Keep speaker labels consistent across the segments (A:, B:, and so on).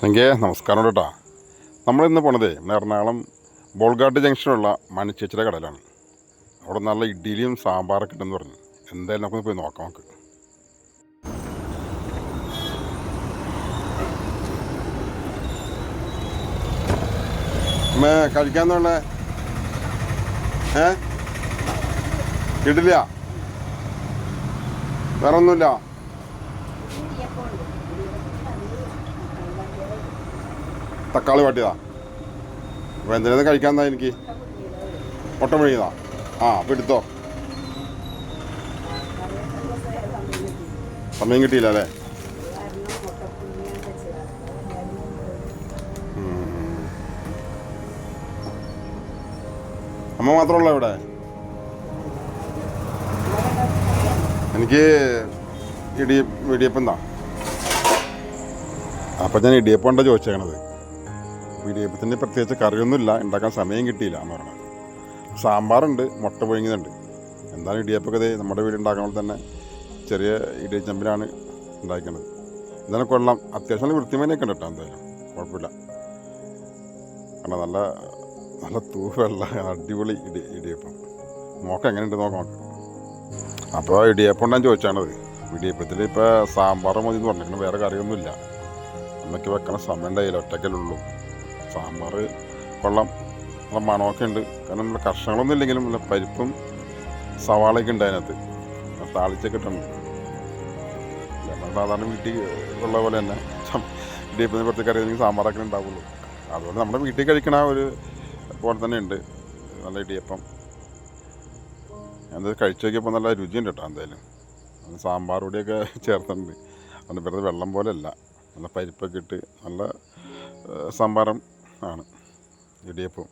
A: എനിക്ക് നമസ്കാരം കേട്ടോ. നമ്മളിന്ന് പോണതേ എറണാകുളം ബോൾഗാട്ട് ജംഗ്ഷനുള്ള മണിച്ചേച്ചിയുടെ കടയിലാണ്. അവിടെ നല്ല ഇഡ്ഡലിയും സാമ്പാറൊക്കെ ഉണ്ടെന്ന് പറഞ്ഞു. എന്തായാലും നമുക്കൊന്ന് പോയി നോക്കാം. നമുക്ക് കഴിക്കാന്നുള്ളേ ഇഡ്ഡലിയാ, വേറെ ഒന്നുമില്ല. തക്കാളി വാട്ടിയതാ. അപ്പോൾ എന്തിനാ കഴിക്കാൻ എന്താ എനിക്ക് മുട്ട പിഴിഞ്ഞതാ. അപ്പോൾ എടുത്തോ. സമയം കിട്ടിയില്ല അല്ലേ? അമ്മ മാത്രമല്ല ഇവിടെ. എനിക്ക് ഇടിയപ്പം എന്താ. അപ്പം ഞാൻ ഇടിയപ്പം ഉണ്ടോ ചോദിച്ചേക്കണത്. ഇടിയപ്പത്തിന് പ്രത്യേകിച്ച് കറിയൊന്നുമില്ല, ഉണ്ടാക്കാൻ സമയം കിട്ടിയില്ല എന്ന് പറഞ്ഞത്. സാമ്പാറുണ്ട്, മുട്ട പുഴുങ്ങിയതുണ്ട്. എന്താണ് ഇടിയപ്പൊക്കെ നമ്മുടെ വീട് ഉണ്ടാക്കണ തന്നെ ചെറിയ ഇടിയച്ചമ്പിലാണ് ഉണ്ടാക്കുന്നത്. എന്തായാലും കൊള്ളാം. അത്യാവശ്യം നല്ല വൃത്തിമേനൊക്കെ ഉണ്ട് കേട്ടോ. എന്തായാലും കുഴപ്പമില്ല. കാരണം നല്ല നല്ല തൂവെള്ള അടിപൊളി ഇടിയപ്പം. നോക്കാം എങ്ങനെയുണ്ട് നോക്കാം. അപ്പോൾ ഇടിയപ്പം ഉണ്ടാകാൻ ചോദിച്ചാണത്. ഇടിയപ്പത്തിൽ ഇപ്പോൾ സാമ്പാർ മതി എന്ന് പറഞ്ഞിരിക്കണം, വേറെ കറിയൊന്നുമില്ല. അമ്മയ്ക്ക് വെക്കണ സമയം ഉണ്ടായില്ല, ഒറ്റക്കല്ലുള്ളൂ. സാമ്പാർ കൊള്ളാം, നല്ല മണമൊക്കെ ഉണ്ട്. കാരണം നമ്മൾ കഷ്ണങ്ങളൊന്നും ഇല്ലെങ്കിലും നല്ല പരിപ്പും സവാളയൊക്കെ ഉണ്ട് അതിനകത്ത്. താളിച്ചൊക്കെ ഇട്ടുണ്ട്. നമ്മൾ സാധാരണ വീട്ടിൽ ഉള്ള പോലെ തന്നെ ഇടിയപ്പത്തിന് പ്രത്യേക കറി അല്ലെങ്കിൽ സാമ്പാറൊക്കെ ഉണ്ടാവുള്ളൂ. അതുപോലെ നമ്മുടെ വീട്ടിൽ കഴിക്കണ ഒരു പോലെ തന്നെ ഉണ്ട് നല്ല ഇടിയപ്പം. ഞാനത് കഴിച്ചു നോക്കിയപ്പോൾ നല്ല രുചിയുണ്ട് കേട്ടോ. എന്തായാലും സാമ്പാർ പൊടിയൊക്കെ ചേർത്തിട്ടുണ്ട്. അത് വെറുതെ വെള്ളം പോലെ അല്ല, നല്ല പരിപ്പൊക്കെ ഇട്ട് നല്ല സാമ്പാറും ആണ്. ഇടിയപ്പം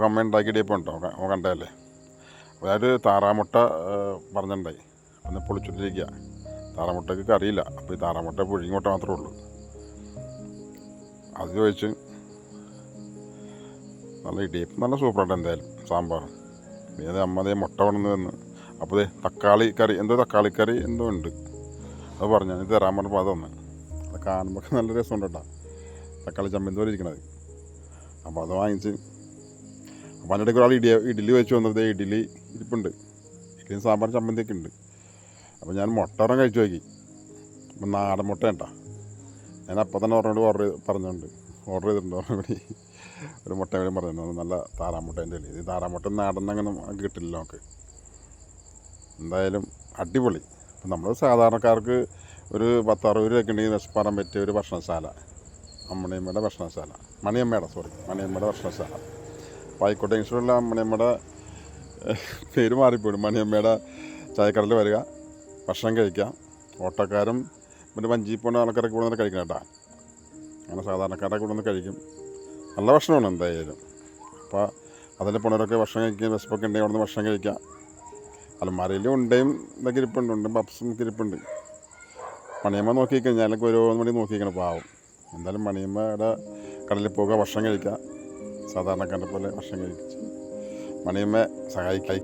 A: അമ്മ ഉണ്ടാക്കി ഇടിയപ്പം ഉണ്ടോ കണ്ടതല്ലേ. അതായത് താറാമുട്ട പറഞ്ഞിട്ടുണ്ടായി. ഒന്ന് പൊളിച്ചിട്ടിരിക്കുക. താറാമുട്ടയ്ക്ക് കറിയില്ല. അപ്പോൾ ഈ താറാമുട്ട പുഴുങ്ങി മുട്ട മാത്രമേ ഉള്ളൂ. അത് ചോദിച്ച് നല്ല ഇടിയപ്പം നല്ല സൂപ്പറായിട്ട് എന്തായാലും സാമ്പാറും. പിന്നെ അമ്മ അതേ മുട്ട കൊണ്ടുവന്ന് വന്ന്. അപ്പോൾ തക്കാളി കറി തക്കാളിക്കറി എന്തോ ഉണ്ട്. അത് പറഞ്ഞു ഇത് തരാൻ പറഞ്ഞപ്പോൾ അതൊന്ന്. അത് കാണുമ്പോൾ നല്ല രസമുണ്ട് കേട്ടോ. തക്കാളി ചമ്മന്തി പോലെ ഇരിക്കണത്. അപ്പോൾ അത് വാങ്ങിച്ച്. അപ്പോൾ അതിൻ്റെ ഇടയ്ക്ക് ഒരാൾ ഇഡ്ഡലി വെച്ച് വന്നത്. ഇഡ്ഡലി ഇരിപ്പുണ്ട്. ഇഡ്ഡലിയും സാമ്പാറും ചമ്മന്തിയൊക്കെ ഉണ്ട്. അപ്പോൾ ഞാൻ മുട്ട കഴിച്ചു നോക്കി. അപ്പം നാടൻ മുട്ട കേട്ടോ. ഞാൻ അപ്പം തന്നെ ഓർഡർ ചെയ്തിട്ടുണ്ട്. കൂടി ഒരു മുട്ട കൂടി പറഞ്ഞിട്ടുണ്ട്. നല്ല താറാമുട്ടേൻ്റെ ഇത് താറാമുട്ട നാടൻ അങ്ങനെ കിട്ടില്ല നമുക്ക്. എന്തായാലും അടിപൊളി. അപ്പം നമ്മൾ സാധാരണക്കാർക്ക് ഒരു 10-60 രൂപയൊക്കെ ഉണ്ടെങ്കിൽ വിശപ്പാറാൻ പറ്റിയ ഒരു ഭക്ഷണശാല. മണിയമ്മയുടെ ഭക്ഷണശാല. പായിക്കോട്ടെ ജംഗ്ഷനിലുള്ള മണിയമ്മയുടെ പേര് മാറിപ്പോയി. മണിയമ്മയുടെ ചായക്കടയിൽ വരിക, ഭക്ഷണം കഴിക്കാം. ഓട്ടോക്കാരും പിന്നെ വഞ്ചി പോകുന്ന ആൾക്കാരൊക്കെ ഇവിടെ നിന്ന് കഴിക്കണം കേട്ടോ. അങ്ങനെ സാധാരണക്കാരൊക്കെ ഇവിടെ നിന്ന് കഴിക്കും. നല്ല ഭക്ഷണമാണ് എന്തായാലും. അപ്പോൾ അതിൽ പോണവരൊക്കെ ഭക്ഷണം കഴിക്കുക. വിശപ്പൊക്കെ ഉണ്ടെങ്കിൽ അവിടെ നിന്ന് ഭക്ഷണം കഴിക്കാം. അലമാരയിലും ഉണ്ടയും ഇതൊക്കെ ഇരിപ്പുണ്ട്. ഉണ്ടും പപ്സും ഒക്കെ ഇരിപ്പുണ്ട്. മണിയമ്മ നോക്കിക്കഴിഞ്ഞാലൊക്കെ ഓരോന്ന് വേണ്ടി നോക്കിക്കണം പാവം. എന്തായാലും മണിയമ്മയുടെ കടലിൽ പോകുക, ഭക്ഷണം കഴിക്കുക. സാധാരണക്കാരനെ പോലെ ഭക്ഷണം കഴിച്ച് മണിയമ്മ സഹായിക്കുക.